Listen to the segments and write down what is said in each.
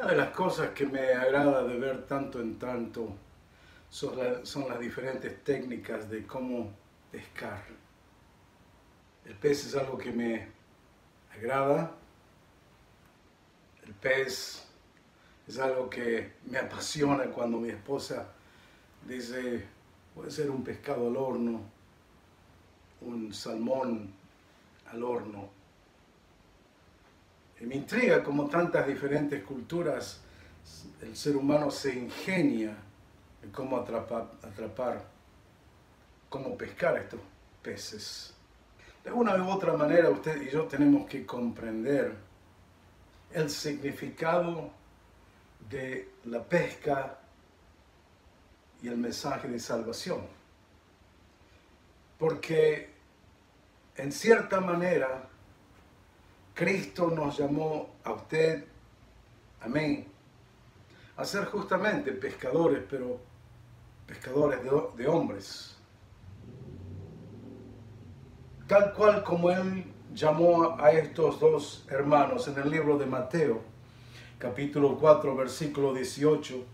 Una de las cosas que me agrada de ver tanto en tanto son las diferentes técnicas de cómo pescar. El pez es algo que me agrada. El pez es algo que me apasiona cuando mi esposa dice, puede ser un pescado al horno, un salmón al horno. Y me intriga como tantas diferentes culturas el ser humano se ingenia en cómo atrapar, cómo pescar estos peces. De una u otra manera usted y yo tenemos que comprender el significado de la pesca y el mensaje de salvación. Porque en cierta manera Cristo nos llamó a usted, a mí, a ser justamente pescadores, pero pescadores de hombres. Tal cual como Él llamó a estos dos hermanos en el libro de Mateo, capítulo 4, versículo 18.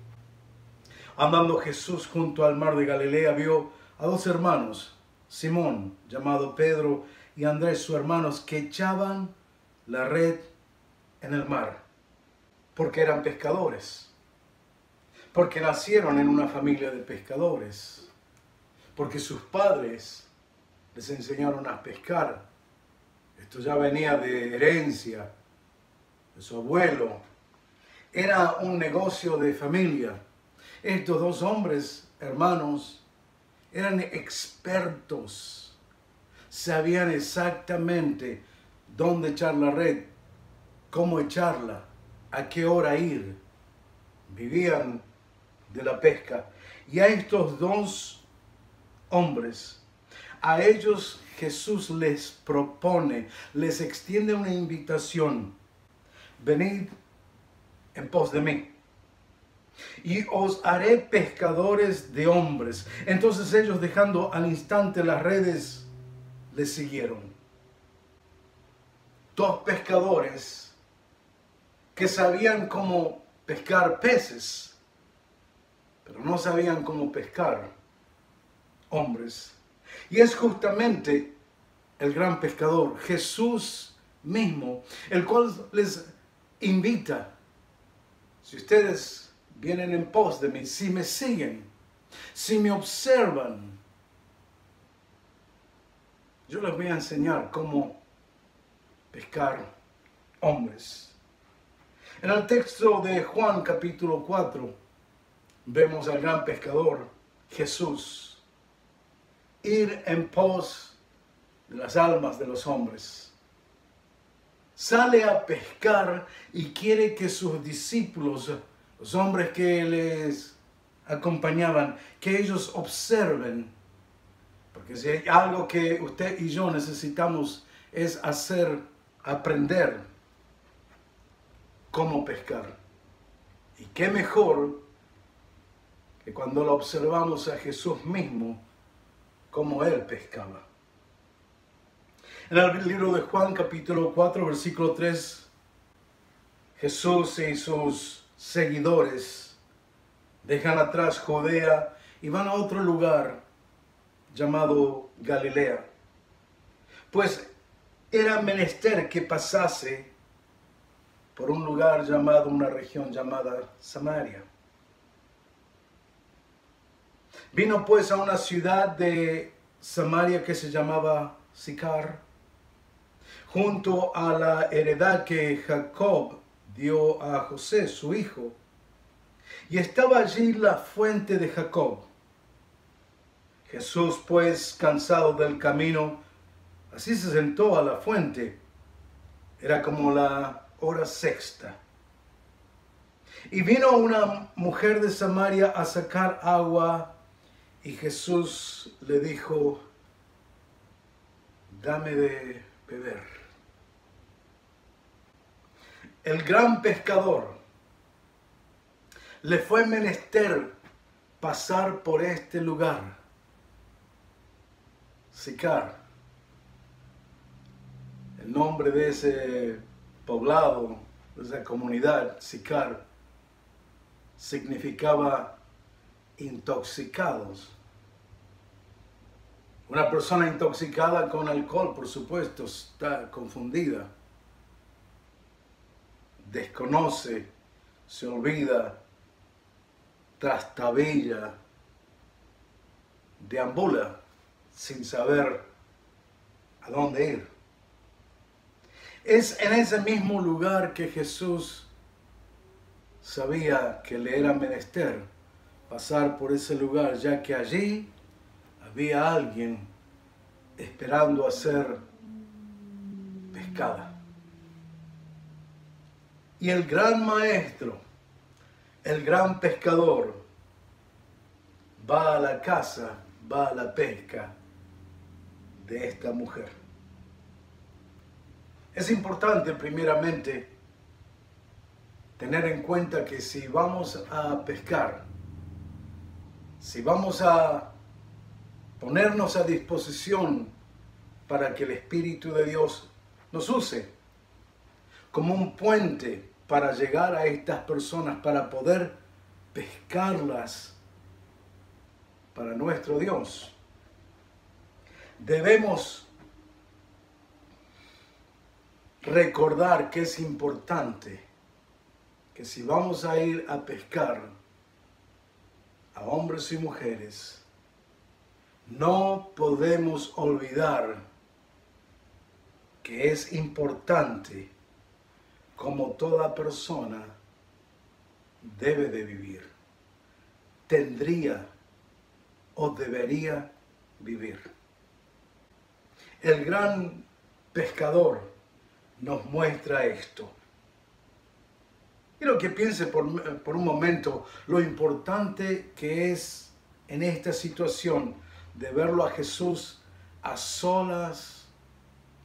Andando Jesús junto al mar de Galilea, vio a dos hermanos, Simón, llamado Pedro, y Andrés, su hermano, que echaban la red en el mar, porque eran pescadores, porque nacieron en una familia de pescadores, porque sus padres les enseñaron a pescar. Esto ya venía de herencia, de su abuelo. Era un negocio de familia. Estos dos hombres, hermanos, eran expertos. Sabían exactamente dónde echar la red, cómo echarla, a qué hora ir. Vivían de la pesca. Y a estos dos hombres, a ellos Jesús les propone, les extiende una invitación. Venid en pos de mí y os haré pescadores de hombres. Entonces ellos, dejando al instante las redes, les siguieron. Dos pescadores que sabían cómo pescar peces, pero no sabían cómo pescar hombres. Y es justamente el gran pescador, Jesús mismo, el cual les invita: si ustedes vienen en pos de mí, si me siguen, si me observan, yo les voy a enseñar cómo pescar hombres. En el texto de Juan capítulo 4 vemos al gran pescador Jesús ir en pos de las almas de los hombres. Sale a pescar y quiere que sus discípulos, los hombres que les acompañaban, que ellos observen. Porque si hay algo que usted y yo necesitamos es aprender cómo pescar. Y qué mejor que cuando lo observamos a Jesús mismo, cómo Él pescaba. En el libro de Juan, capítulo 4, versículo 3, Jesús y sus seguidores dejan atrás Judea y van a otro lugar llamado Galilea. Pues era menester que pasase por un lugar llamado, una región llamada Samaria. Vino pues a una ciudad de Samaria que se llamaba Sicar, junto a la heredad que Jacob dio a José, su hijo. Y estaba allí la fuente de Jacob. Jesús, pues, cansado del camino, así se sentó a la fuente. Era como la hora sexta. Y vino una mujer de Samaria a sacar agua, y Jesús le dijo: dame de beber. El gran pescador le fue menester pasar por este lugar, Sicar. El nombre de ese poblado, de esa comunidad, Sicar, significaba intoxicados. Una persona intoxicada con alcohol, por supuesto, está confundida, desconoce, se olvida, trastabilla, deambula sin saber a dónde ir. Es en ese mismo lugar que Jesús sabía que le era menester pasar por ese lugar, ya que allí había alguien esperando a ser pescada. Y el gran maestro, el gran pescador, va a la casa, va a la pesca de esta mujer. Es importante, primeramente, tener en cuenta que si vamos a pescar, si vamos a ponernos a disposición para que el Espíritu de Dios nos use como un puente para llegar a estas personas, para poder pescarlas para nuestro Dios, debemos recordar que es importante que si vamos a ir a pescar a hombres y mujeres, no podemos olvidar que es importante como toda persona debe de vivir, tendría o debería vivir. El gran pescador nos muestra esto. Quiero que piense por un momento lo importante que es en esta situación de verlo a Jesús a solas,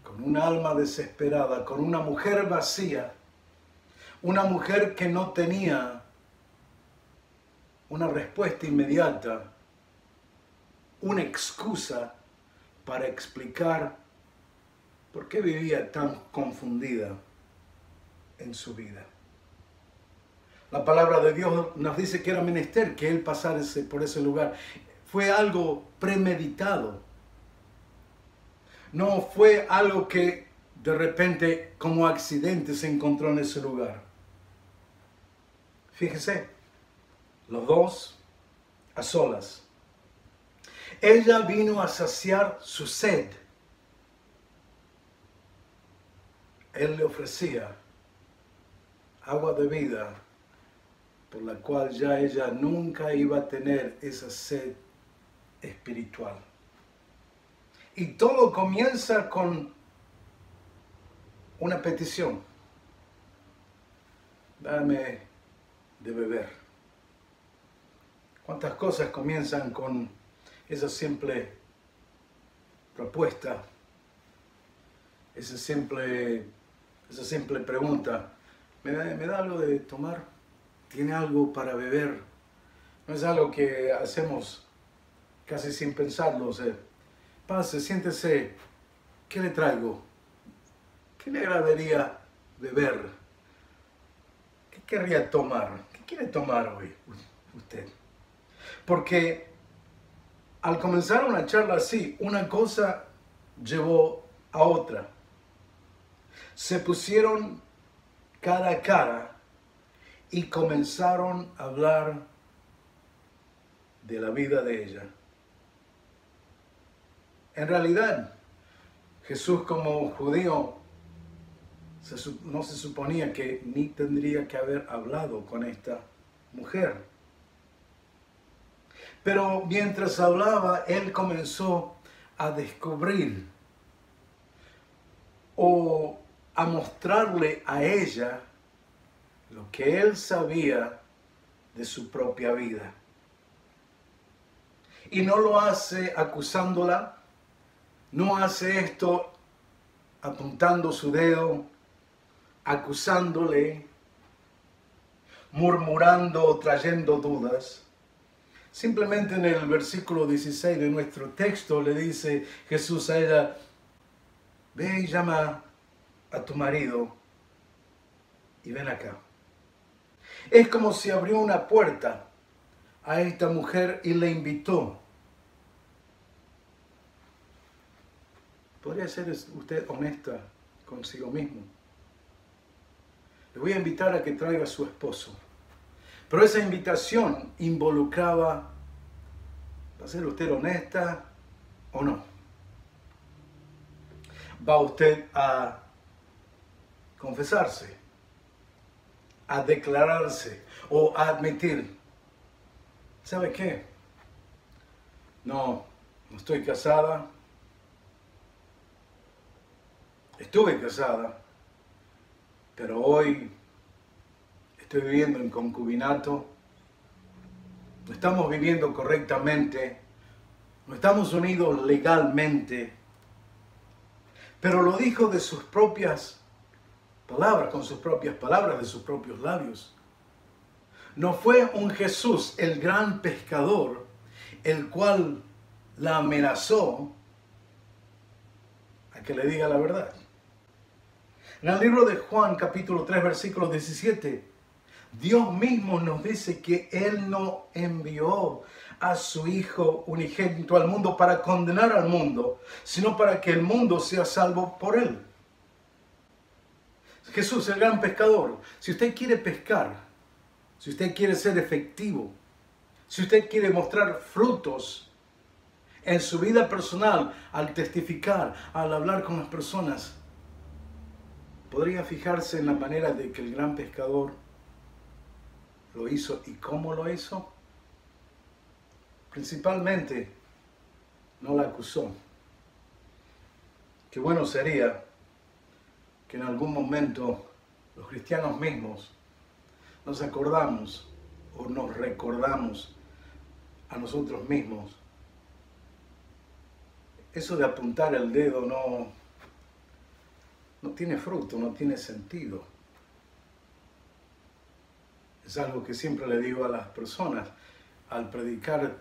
con un alma desesperada, con una mujer vacía, una mujer que no tenía una respuesta inmediata, una excusa para explicar por qué vivía tan confundida en su vida. La palabra de Dios nos dice que era menester que él pasase por ese lugar. Fue algo premeditado. No fue algo que de repente como accidente se encontró en ese lugar. Fíjese, los dos a solas. Ella vino a saciar su sed. Él le ofrecía agua de vida, por la cual ya ella nunca iba a tener esa sed espiritual. Y todo comienza con una petición. Dame de beber. ¿Cuántas cosas comienzan con esa simple propuesta? Esa simple pregunta. ¿Me da algo de tomar? ¿Tiene algo para beber? No es algo que hacemos casi sin pensarlo. O sea, pase, siéntese. ¿Qué le traigo? ¿Qué le agradaría beber? ¿Qué querría tomar? ¿Qué quiere tomar hoy usted? Porque al comenzar una charla así, una cosa llevó a otra. Se pusieron cara a cara y comenzaron a hablar de la vida de ella. En realidad, Jesús como judío no se suponía que ni tendría que haber hablado con esta mujer. Pero mientras hablaba, él comenzó a descubrir o a mostrarle a ella lo que él sabía de su propia vida. Y no lo hace acusándola, no hace esto apuntando su dedo, acusándole, murmurando o trayendo dudas. Simplemente en el versículo 16 de nuestro texto le dice Jesús a ella, ve y llama a tu marido y ven acá. Es como si abrió una puerta a esta mujer y le invitó. ¿Podría ser usted honesta consigo mismo? Le voy a invitar a que traiga a su esposo. Pero esa invitación involucraba, ¿va a ser usted honesta o no? ¿Va usted a confesarse, a declararse o a admitir? ¿Sabe qué? No estoy casada. Estuve casada, pero hoy estoy viviendo en concubinato. No estamos viviendo correctamente. No estamos unidos legalmente. Pero lo dijo de sus propias palabras, con sus propias palabras, de sus propios labios. No fue un Jesús, el gran pescador, el cual la amenazó a que le diga la verdad. En el libro de Juan, capítulo 3, versículo 17, Dios mismo nos dice que Él no envió a su Hijo unigénito al mundo para condenar al mundo, sino para que el mundo sea salvo por Él. Jesús, el gran pescador. Si usted quiere pescar, si usted quiere ser efectivo, si usted quiere mostrar frutos en su vida personal, al testificar, al hablar con las personas, podría fijarse en la manera de que el gran pescador lo hizo y cómo lo hizo. Principalmente, no la acusó. Qué bueno sería que en algún momento los cristianos mismos nos acordamos o nos recordamos a nosotros mismos. Eso de apuntar el dedo no tiene fruto, no tiene sentido. Es algo que siempre le digo a las personas. Al predicar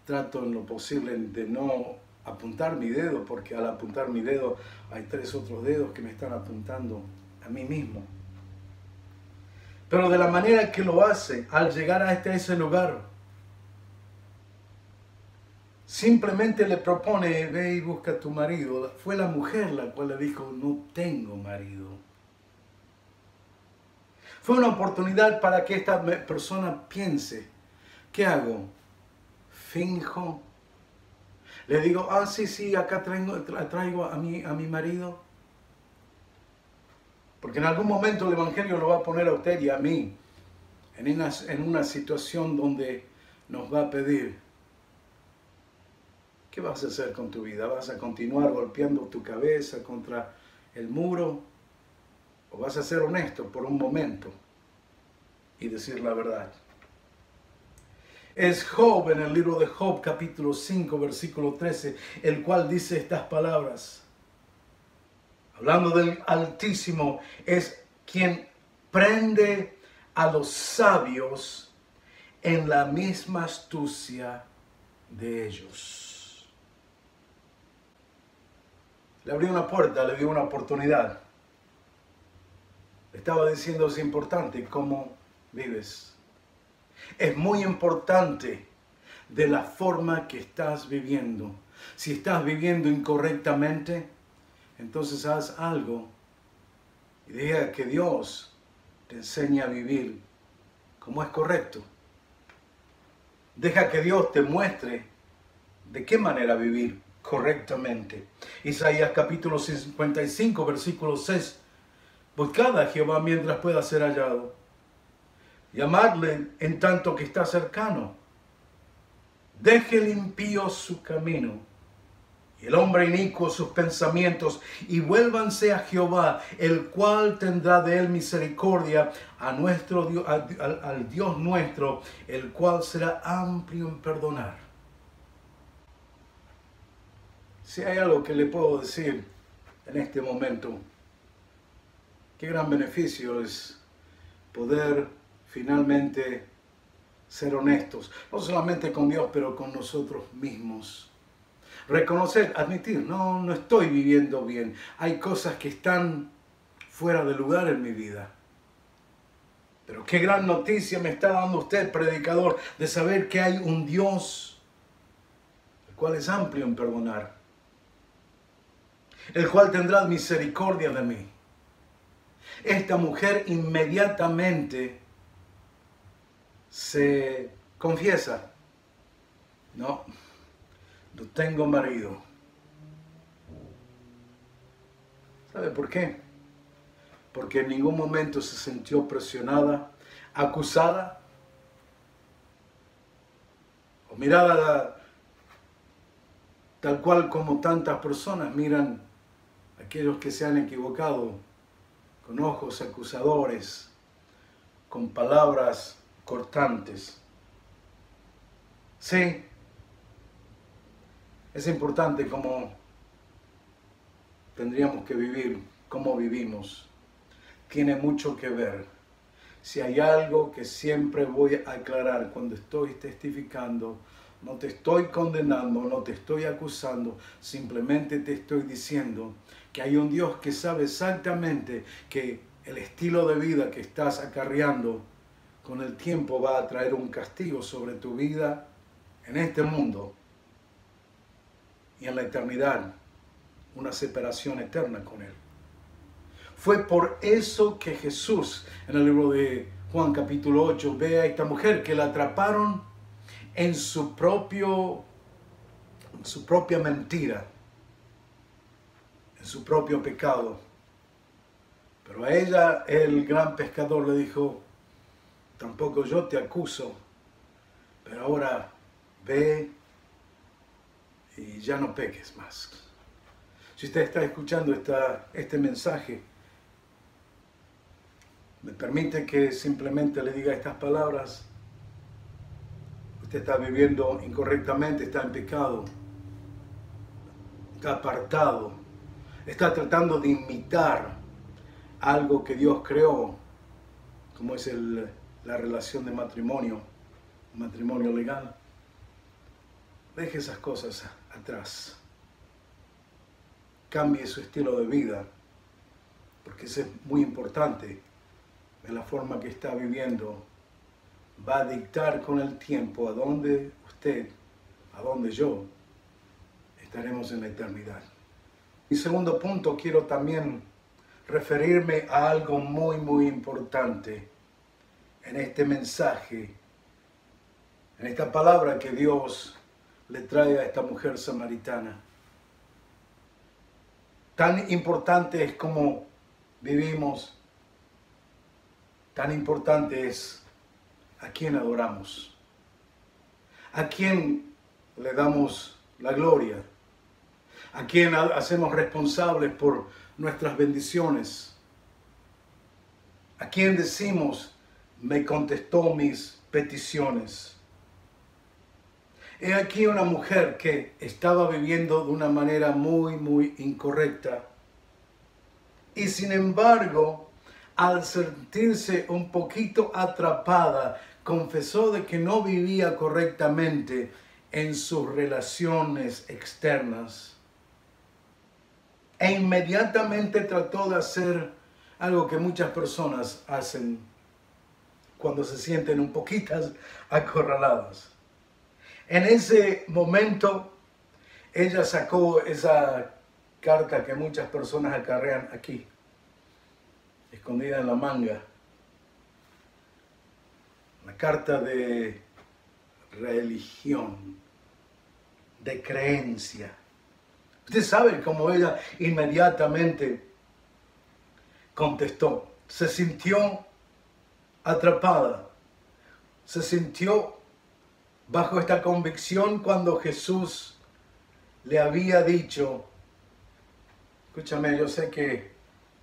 trato en lo posible de no apuntar mi dedo, porque al apuntar mi dedo hay 3 otros dedos que me están apuntando a mí mismo. Pero de la manera que lo hace, al llegar a ese lugar, simplemente le propone, ve y busca a tu marido. Fue la mujer la cual le dijo, no tengo marido. Fue una oportunidad para que esta persona piense, ¿qué hago? ¿Finjo? Le digo, sí, acá traigo a mi marido. Porque en algún momento el Evangelio lo va a poner a usted y a mí en una situación donde nos va a pedir, ¿qué vas a hacer con tu vida? ¿Vas a continuar golpeando tu cabeza contra el muro? ¿O vas a ser honesto por un momento y decir la verdad? Es Job, en el libro de Job, capítulo 5, versículo 13, el cual dice estas palabras. Hablando del Altísimo, es quien prende a los sabios en la misma astucia de ellos. Le abrió una puerta, le dio una oportunidad. Le estaba diciendo, es importante cómo vives. Es muy importante de la forma que estás viviendo. Si estás viviendo incorrectamente, entonces haz algo y deja que Dios te enseñe a vivir como es correcto. Deja que Dios te muestre de qué manera vivir correctamente. Isaías capítulo 55, versículo 6. Buscad a Jehová mientras pueda ser hallado. Llamadle en tanto que está cercano. Deje el impío su camino y el hombre inicuo sus pensamientos, y vuélvanse a Jehová, el cual tendrá de él misericordia, a nuestro Dios, al Dios nuestro, el cual será amplio en perdonar. Si hay algo que le puedo decir en este momento, qué gran beneficio es poder finalmente ser honestos, no solamente con Dios, pero con nosotros mismos. Reconocer, admitir, no estoy viviendo bien. Hay cosas que están fuera de lugar en mi vida. Pero qué gran noticia me está dando usted, predicador, de saber que hay un Dios, el cual es amplio en perdonar, el cual tendrá misericordia de mí. Esta mujer inmediatamente se confiesa: no tengo marido. ¿Sabe por qué? Porque en ningún momento se sintió presionada, acusada o mirada tal cual como tantas personas miran a aquellos que se han equivocado, con ojos acusadores, con palabras cortantes. Sí, es importante cómo tendríamos que vivir, cómo vivimos. Tiene mucho que ver. Si hay algo que siempre voy a aclarar cuando estoy testificando, no te estoy condenando, no te estoy acusando, simplemente te estoy diciendo que hay un Dios que sabe exactamente que el estilo de vida que estás acarreando con el tiempo va a traer un castigo sobre tu vida en este mundo y en la eternidad, una separación eterna con Él. Fue por eso que Jesús, en el libro de Juan capítulo 8, ve a esta mujer que la atraparon en su propia mentira, en su propio pecado. Pero a ella el gran pescador le dijo: tampoco yo te acuso, pero ahora ve y ya no peques más. Si usted está escuchando este mensaje, me permite que simplemente le diga estas palabras: usted está viviendo incorrectamente, está en pecado, está apartado, está tratando de imitar algo que Dios creó, como es la relación de matrimonio, matrimonio legal. Deje esas cosas atrás. Cambie su estilo de vida, porque eso es muy importante. De la forma que está viviendo va a dictar con el tiempo a dónde usted, a dónde yo estaremos en la eternidad. Mi segundo punto, quiero también referirme a algo muy importante en este mensaje, en esta palabra que Dios le trae a esta mujer samaritana. Tan importante es cómo vivimos, tan importante es a quién adoramos, a quién le damos la gloria, a quién hacemos responsables por nuestras bendiciones, a quién decimos: me contestó mis peticiones. He aquí una mujer que estaba viviendo de una manera muy incorrecta, y sin embargo, al sentirse un poquito atrapada, confesó de que no vivía correctamente en sus relaciones externas. E inmediatamente trató de hacer algo que muchas personas hacen cuando se sienten un poquito acorraladas. En ese momento, ella sacó esa carta que muchas personas acarrean aquí, escondida en la manga. La carta de religión, de creencia. Usted sabe cómo ella inmediatamente contestó. Se sintió atrapada. Se sintió bajo esta convicción cuando Jesús le había dicho: escúchame, yo sé que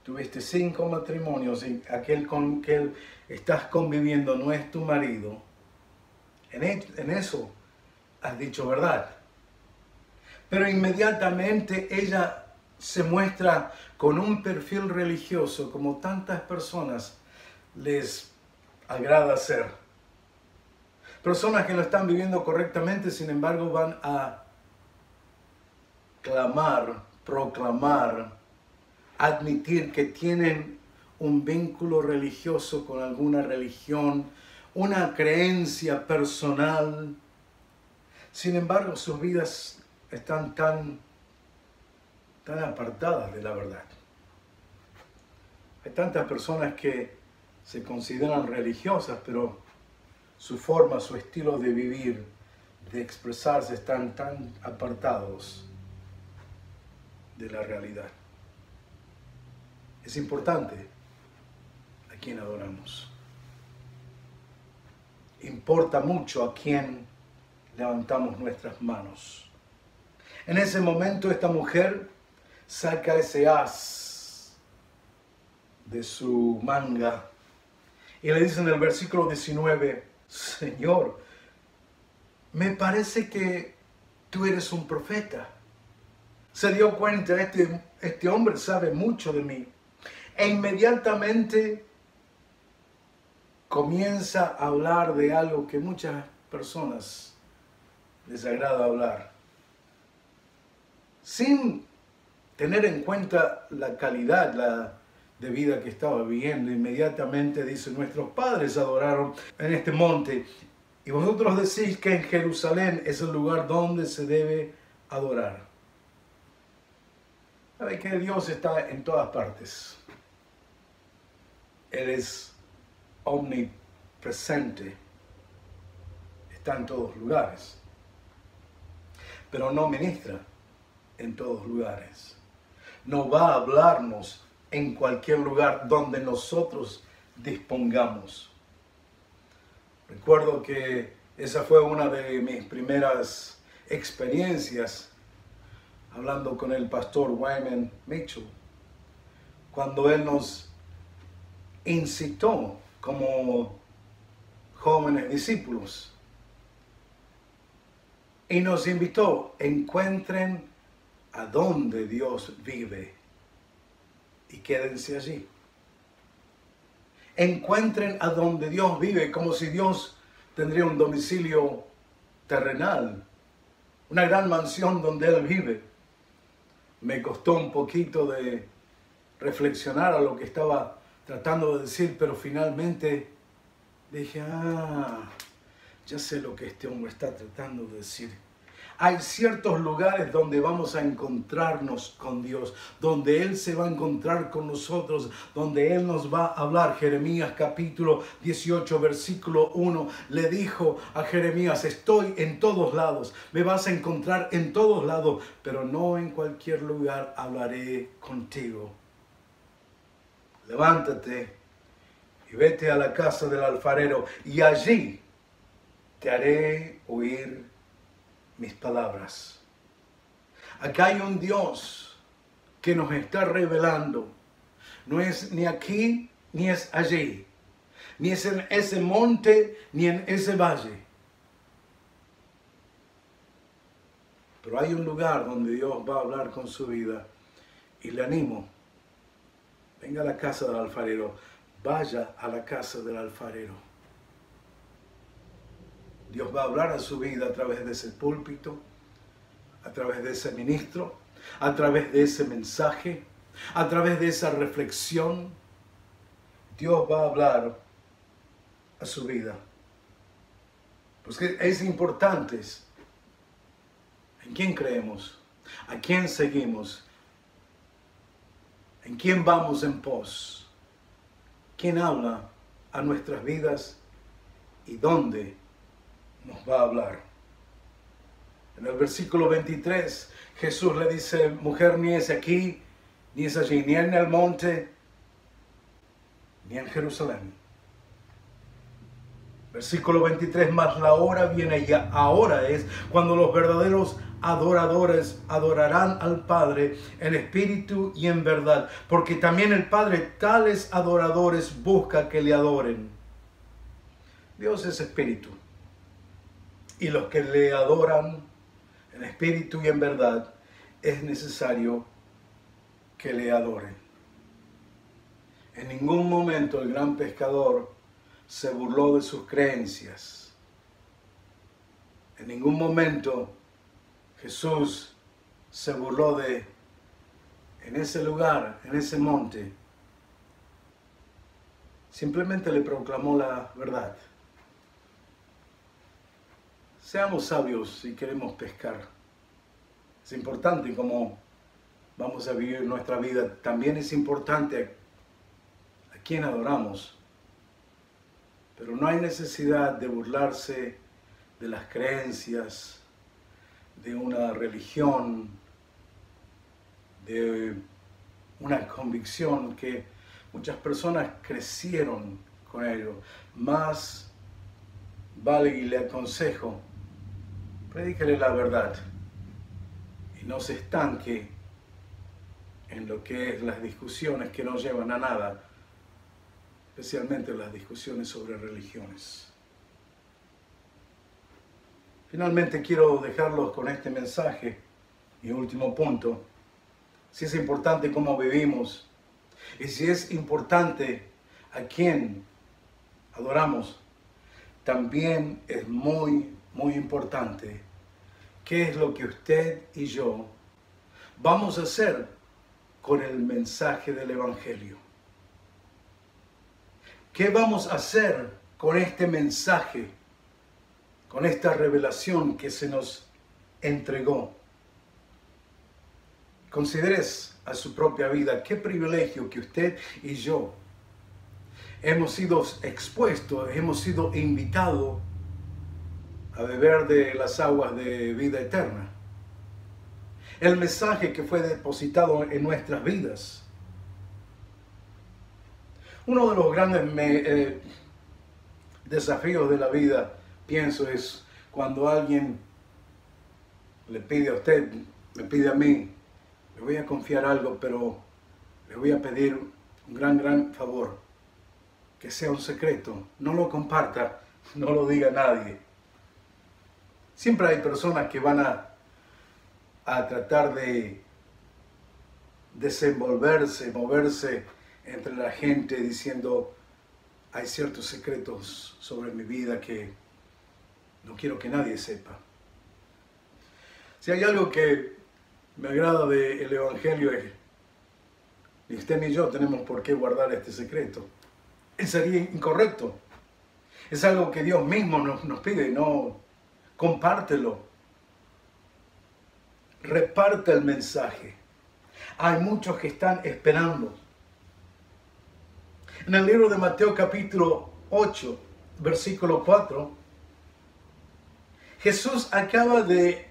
tuviste 5 matrimonios y aquel con que estás conviviendo no es tu marido. En eso has dicho verdad. Pero inmediatamente ella se muestra con un perfil religioso, como tantas personas les agrada ser. Personas que lo están viviendo correctamente, sin embargo, van a clamar, proclamar, admitir que tienen un vínculo religioso con alguna religión, una creencia personal. Sin embargo, sus vidas están tan apartadas de la verdad. Hay tantas personas que se consideran religiosas, pero su forma, su estilo de vivir, de expresarse, están tan apartados de la realidad. Es importante a quién adoramos. Importa mucho a quién levantamos nuestras manos. En ese momento esta mujer saca ese as de su manga y le dice en el versículo 19, Señor, me parece que tú eres un profeta. Se dio cuenta, este hombre sabe mucho de mí. E inmediatamente comienza a hablar de algo que muchas personas les agrada hablar, sin tener en cuenta la calidad de vida que estaba viviendo. Inmediatamente dice, nuestros padres adoraron en este monte, y vosotros decís que en Jerusalén es el lugar donde se debe adorar. ¿Sabe que Dios está en todas partes? Él es omnipresente, está en todos lugares, pero no ministra en todos lugares. No va a hablarnos en cualquier lugar donde nosotros dispongamos. Recuerdo que esa fue una de mis primeras experiencias hablando con el pastor Wyman Mitchell, cuando él nos incitó como jóvenes discípulos y nos invitó, encuentren a dónde Dios vive y quédense allí. Encuentren a donde Dios vive, como si Dios tendría un domicilio terrenal, una gran mansión donde Él vive. Me costó un poquito de reflexionar a lo que estaba tratando de decir, pero finalmente dije, ya sé lo que este hombre está tratando de decir. Hay ciertos lugares donde vamos a encontrarnos con Dios, donde Él se va a encontrar con nosotros, donde Él nos va a hablar. Jeremías capítulo 18, versículo 1, le dijo a Jeremías, estoy en todos lados, me vas a encontrar en todos lados, pero no en cualquier lugar hablaré contigo. Levántate y vete a la casa del alfarero, y allí te haré oír mis palabras. Acá hay un Dios que nos está revelando. No es ni aquí ni es allí, ni es en ese monte ni en ese valle. Pero hay un lugar donde Dios va a hablar con su vida, y le animo, venga a la casa del alfarero, vaya a la casa del alfarero. Dios va a hablar a su vida a través de ese púlpito, a través de ese ministro, a través de ese mensaje, a través de esa reflexión. Dios va a hablar a su vida. Pues es importante en quién creemos, a quién seguimos, en quién vamos en pos, quién habla a nuestras vidas y dónde nos va a hablar. En el versículo 23, Jesús le dice, mujer, ni es aquí, ni es allí, ni en el monte, ni en Jerusalén. Versículo 23, mas la hora viene ya, ahora es cuando los verdaderos adoradores adorarán al Padre en espíritu y en verdad, porque también el Padre tales adoradores busca que le adoren. Dios es espíritu, y los que le adoran en espíritu y en verdad, es necesario que le adoren. En ningún momento el gran pescador se burló de sus creencias. En ningún momento Jesús se burló en ese lugar, en ese monte, simplemente le proclamó la verdad. Seamos sabios si queremos pescar. Es importante cómo vamos a vivir nuestra vida. También es importante a quién adoramos. Pero no hay necesidad de burlarse de las creencias, de una religión, de una convicción que muchas personas crecieron con ello. Más vale, y le aconsejo, predíquele la verdad y no se estanque en lo que es las discusiones que no llevan a nada, especialmente las discusiones sobre religiones. Finalmente quiero dejarlos con este mensaje, mi último punto. Si es importante cómo vivimos y si es importante a quién adoramos, también es muy importante qué es lo que usted y yo vamos a hacer con el mensaje del Evangelio. ¿Qué vamos a hacer con este mensaje, con esta revelación que se nos entregó? Consideres a su propia vida qué privilegio que usted y yo hemos sido expuestos, hemos sido invitados a beber de las aguas de vida eterna. El mensaje que fue depositado en nuestras vidas. Uno de los grandes desafíos de la vida, pienso, es cuando alguien le pide a usted, me pide a mí, le voy a confiar algo, pero le voy a pedir un gran favor, que sea un secreto, no lo comparta, no lo diga a nadie. Siempre hay personas que van a tratar de desenvolverse, moverse entre la gente diciendo, hay ciertos secretos sobre mi vida que no quiero que nadie sepa. Si hay algo que me agrada del Evangelio es, ni usted ni yo tenemos por qué guardar este secreto. Sería incorrecto. Es algo que Dios mismo nos pide, no, compártelo. Reparte el mensaje. Hay muchos que están esperando. En el libro de Mateo capítulo 8, versículo 4, Jesús acaba de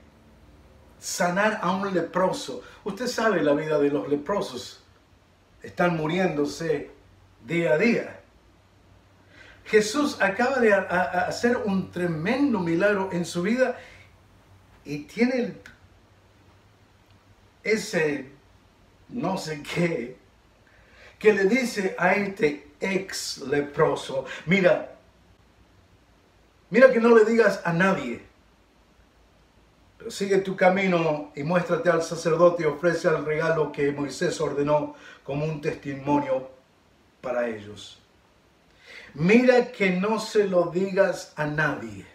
sanar a un leproso. Usted sabe la vida de los leprosos. Están muriéndose día a día. Jesús acaba de hacer un tremendo milagro en su vida y tiene ese no sé qué que le dice a este ex leproso, mira que no le digas a nadie, pero sigue tu camino y muéstrate al sacerdote y ofrece el regalo que Moisés ordenó como un testimonio para ellos. Mira que no se lo digas a nadie.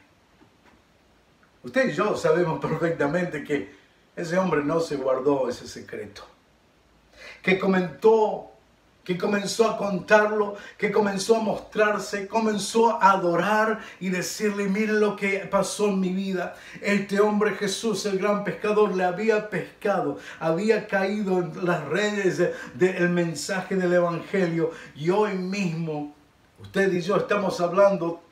Usted y yo sabemos perfectamente que ese hombre no se guardó ese secreto. Que comenzó a contarlo, que comenzó a mostrarse, comenzó a adorar y decirle, miren lo que pasó en mi vida. Este hombre Jesús, el gran pescador, le había pescado, había caído en las redes del mensaje del Evangelio y hoy mismo usted y yo estamos hablando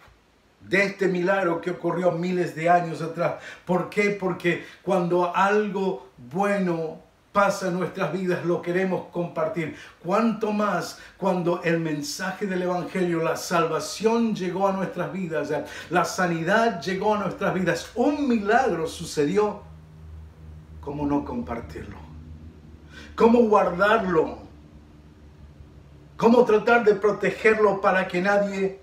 de este milagro que ocurrió miles de años atrás. ¿Por qué? Porque cuando algo bueno pasa en nuestras vidas, lo queremos compartir. Cuanto más cuando el mensaje del Evangelio, la salvación llegó a nuestras vidas, la sanidad llegó a nuestras vidas, un milagro sucedió. ¿Cómo no compartirlo? ¿Cómo guardarlo? ¿Cómo tratar de protegerlo para que nadie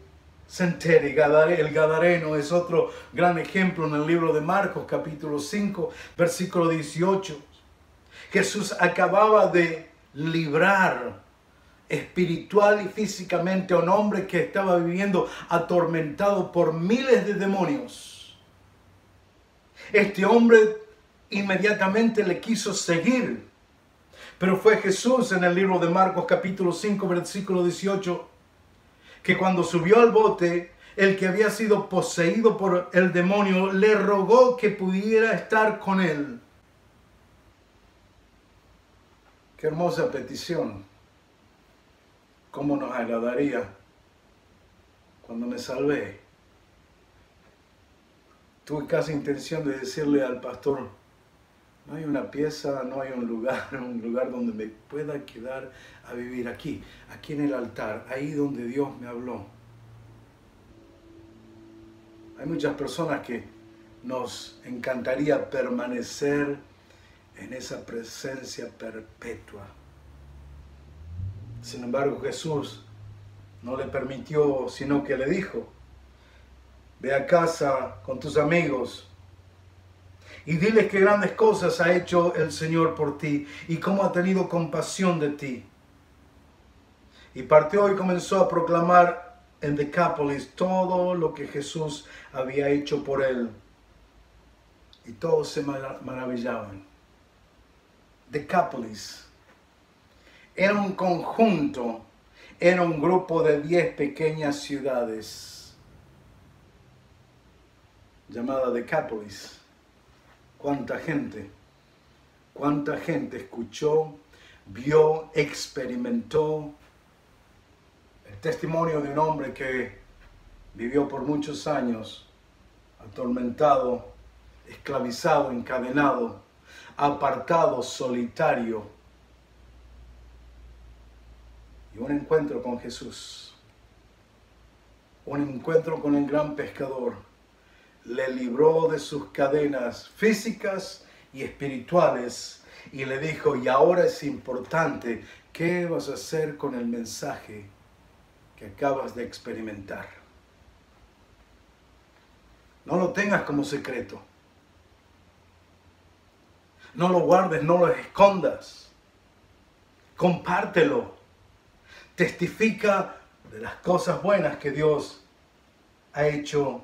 se entere? El Gadareno es otro gran ejemplo en el libro de Marcos, capítulo 5, versículo 18. Jesús acababa de librar espiritual y físicamente a un hombre que estaba viviendo atormentado por miles de demonios. Este hombre inmediatamente le quiso seguir. Pero fue Jesús en el libro de Marcos capítulo 5 versículo 18 que cuando subió al bote, el que había sido poseído por el demonio le rogó que pudiera estar con él. Qué hermosa petición. ¿Cómo nos agradaría cuando me salvé? Tuve casi intención de decirle al pastor, no hay una pieza, no hay un lugar donde me pueda quedar a vivir aquí en el altar, ahí donde Dios me habló. Hay muchas personas que nos encantaría permanecer en esa presencia perpetua. Sin embargo, Jesús no le permitió, sino que le dijo, ve a casa con tus amigos y diles qué grandes cosas ha hecho el Señor por ti y cómo ha tenido compasión de ti. Y partió y comenzó a proclamar en Decápolis todo lo que Jesús había hecho por él. Y todos se maravillaban. Decápolis era un conjunto, era un grupo de 10 pequeñas ciudades llamada Decápolis. ¿Cuánta gente escuchó, vio, experimentó el testimonio de un hombre que vivió por muchos años atormentado, esclavizado, encadenado, apartado, solitario, y un encuentro con Jesús, un encuentro con el gran pescador, le libró de sus cadenas físicas y espirituales y le dijo, y ahora es importante, ¿qué vas a hacer con el mensaje que acabas de experimentar? No lo tengas como secreto. No lo guardes, no lo escondas. Compártelo. Testifica de las cosas buenas que Dios ha hecho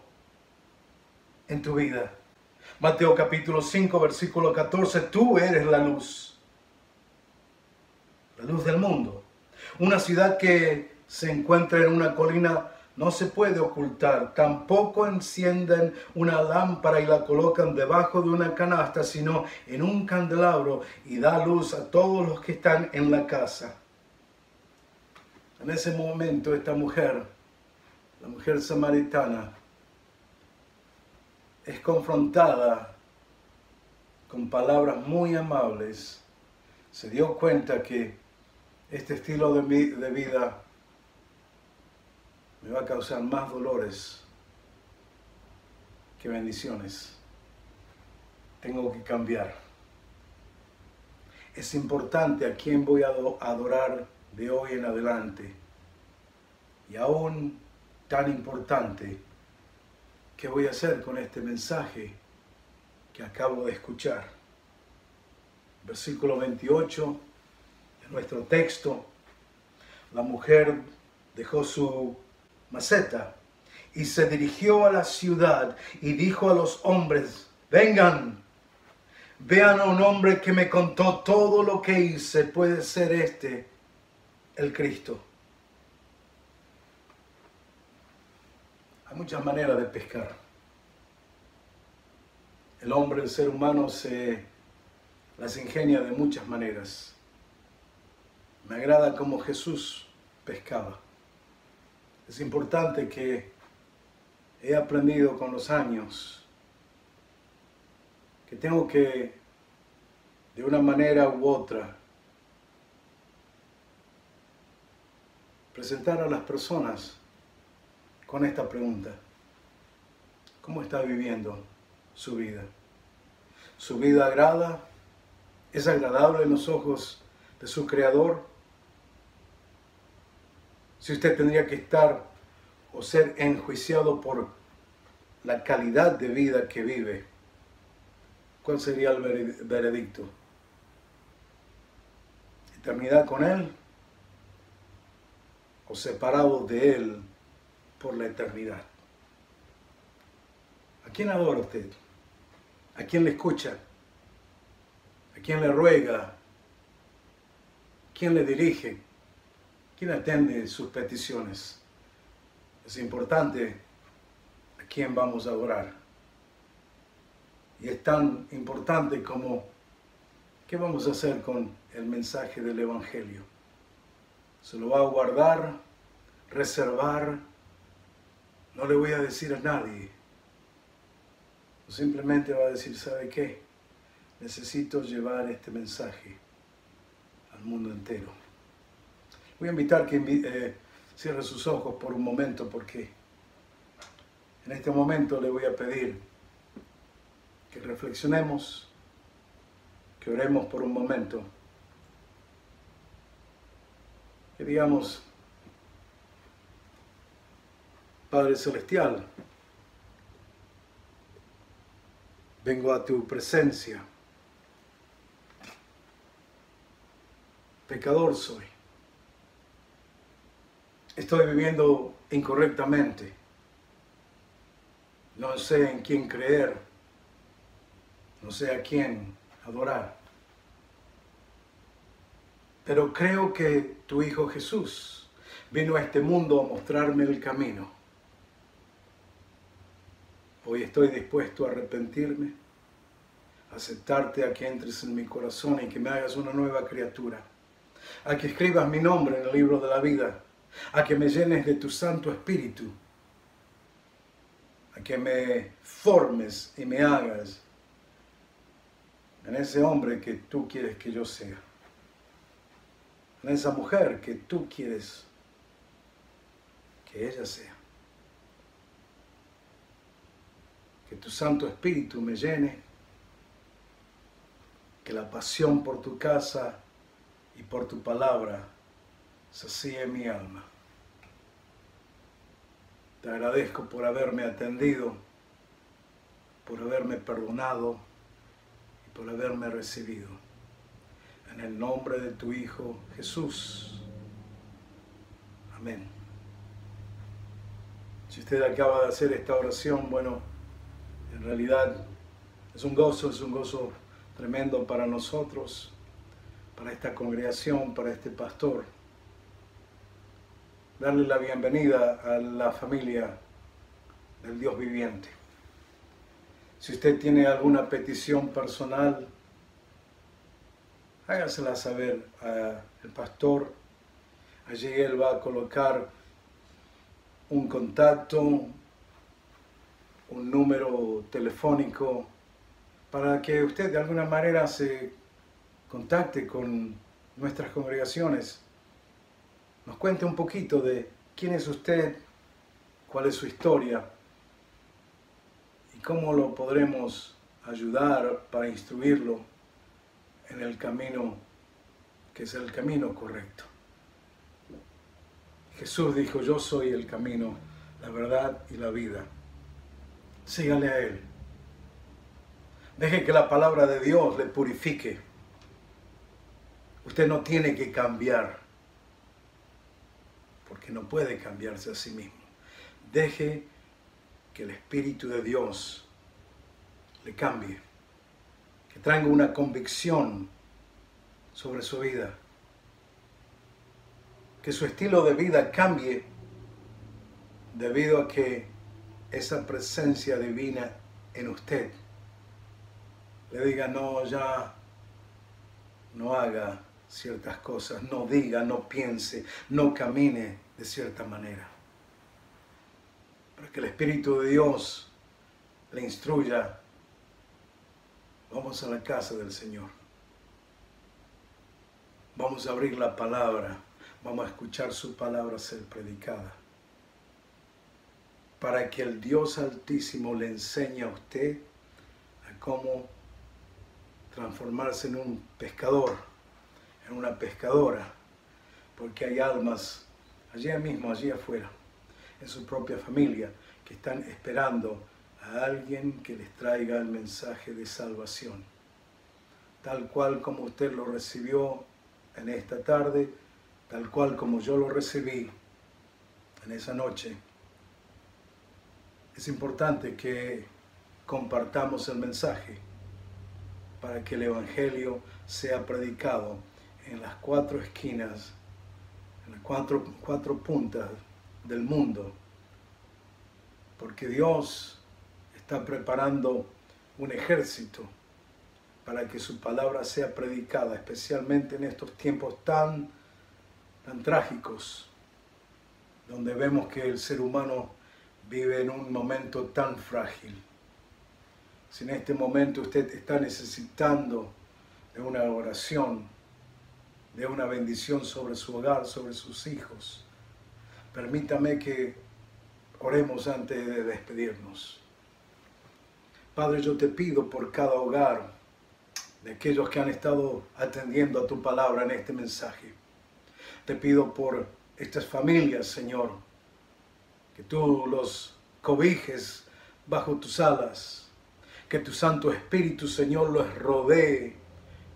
en tu vida. Mateo capítulo 5, versículo 14. Tú eres la luz del mundo. Una ciudad que se encuentra en una colina no se puede ocultar. Tampoco encienden una lámpara y la colocan debajo de una canasta, sino en un candelabro y da luz a todos los que están en la casa. En ese momento esta mujer, la mujer samaritana, es confrontada con palabras muy amables. Se dio cuenta que este estilo de vida me va a causar más dolores que bendiciones. Tengo que cambiar. Es importante a quién voy a adorar de hoy en adelante. Y aún tan importante, ¿qué voy a hacer con este mensaje que acabo de escuchar? Versículo 28 de nuestro texto. La mujer dejó su maceta y se dirigió a la ciudad y dijo a los hombres, vengan, vean a un hombre que me contó todo lo que hice, puede ser este el Cristo. Hay muchas maneras de pescar. El hombre, el ser humano, se las ingenia de muchas maneras. Me agrada cómo Jesús pescaba. Es importante que he aprendido con los años que tengo que, de una manera u otra, presentar a las personas con esta pregunta. ¿Cómo está viviendo su vida? ¿Su vida agrada? ¿Es agradable en los ojos de su Creador? Si usted tendría que estar o ser enjuiciado por la calidad de vida que vive, ¿cuál sería el veredicto? ¿Eternidad con Él o separado de Él por la eternidad? ¿A quién adora usted? ¿A quién le escucha? ¿A quién le ruega? ¿Quién le dirige? ¿Quién atiende sus peticiones? Es importante a quién vamos a adorar. Y es tan importante como qué vamos a hacer con el mensaje del Evangelio. ¿Se lo va a guardar, reservar? No le voy a decir a nadie. O simplemente va a decir, ¿sabe qué? Necesito llevar este mensaje al mundo entero. Voy a invitar que cierre sus ojos por un momento, porque en este momento le voy a pedir que reflexionemos, que oremos por un momento, que digamos, Padre Celestial, vengo a tu presencia, pecador soy, estoy viviendo incorrectamente, no sé en quién creer, no sé a quién adorar, pero creo que tu Hijo Jesús vino a este mundo a mostrarme el camino. Hoy estoy dispuesto a arrepentirme, a aceptarte, a que entres en mi corazón y que me hagas una nueva criatura, a que escribas mi nombre en el libro de la vida, a que me llenes de tu Santo Espíritu, a que me formes y me hagas en ese hombre que tú quieres que yo sea, en esa mujer que tú quieres que ella sea. Que tu Santo Espíritu me llene, que la pasión por tu casa y por tu palabra sacie mi alma. Te agradezco por haberme atendido, por haberme perdonado y por haberme recibido. En el nombre de tu Hijo Jesús. Amén. Si usted acaba de hacer esta oración, bueno, en realidad es un gozo tremendo para nosotros, para esta congregación, para este pastor. Darle la bienvenida a la familia del Dios viviente. Si usted tiene alguna petición personal, hágasela saber al pastor. Allí él va a colocar un contacto, un número telefónico, para que usted de alguna manera se contacte con nuestras congregaciones, nos cuente un poquito de quién es usted, cuál es su historia y cómo lo podremos ayudar para instruirlo en el camino que es el camino correcto. Jesús dijo, yo soy el camino, la verdad y la vida. Sígale a Él. Deje que la palabra de Dios le purifique. Usted no tiene que cambiar, porque no puede cambiarse a sí mismo. Deje que el Espíritu de Dios le cambie, que traiga una convicción sobre su vida, que su estilo de vida cambie debido a que esa presencia divina en usted le diga, no, ya no haga ciertas cosas, no diga, no piense, no camine de cierta manera. Para que el Espíritu de Dios le instruya, vamos a la casa del Señor. Vamos a abrir la palabra, vamos a escuchar su palabra ser predicada. Para que el Dios Altísimo le enseñe a usted a cómo transformarse en un pescador, en una pescadora, porque hay almas allí mismo, allí afuera, en su propia familia, que están esperando a alguien que les traiga el mensaje de salvación. Tal cual como usted lo recibió en esta tarde, tal cual como yo lo recibí en esa noche. Es importante que compartamos el mensaje para que el Evangelio sea predicado en las 4 esquinas, en las cuatro puntas del mundo, porque Dios está preparando un ejército para que su palabra sea predicada, especialmente en estos tiempos tan trágicos, donde vemos que el ser humano vive en un momento tan frágil. Si en este momento usted está necesitando de una oración, de una bendición sobre su hogar, sobre sus hijos, permítame que oremos antes de despedirnos. Padre, yo te pido por cada hogar de aquellos que han estado atendiendo a tu palabra en este mensaje. Te pido por estas familias, Señor, que tú los cobijes bajo tus alas, que tu Santo Espíritu, Señor, los rodee,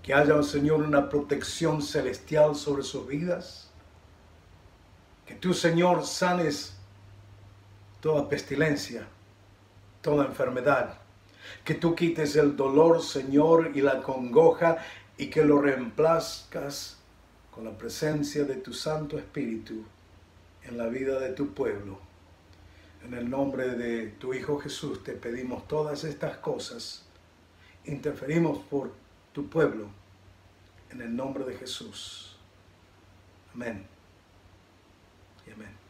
que haya, Señor, una protección celestial sobre sus vidas, que tú, Señor, sanes toda pestilencia, toda enfermedad, que tú quites el dolor, Señor, y la congoja, y que lo reemplazcas con la presencia de tu Santo Espíritu en la vida de tu pueblo. En el nombre de tu Hijo Jesús te pedimos todas estas cosas. Interferimos por tu pueblo. En el nombre de Jesús. Amén. Y amén.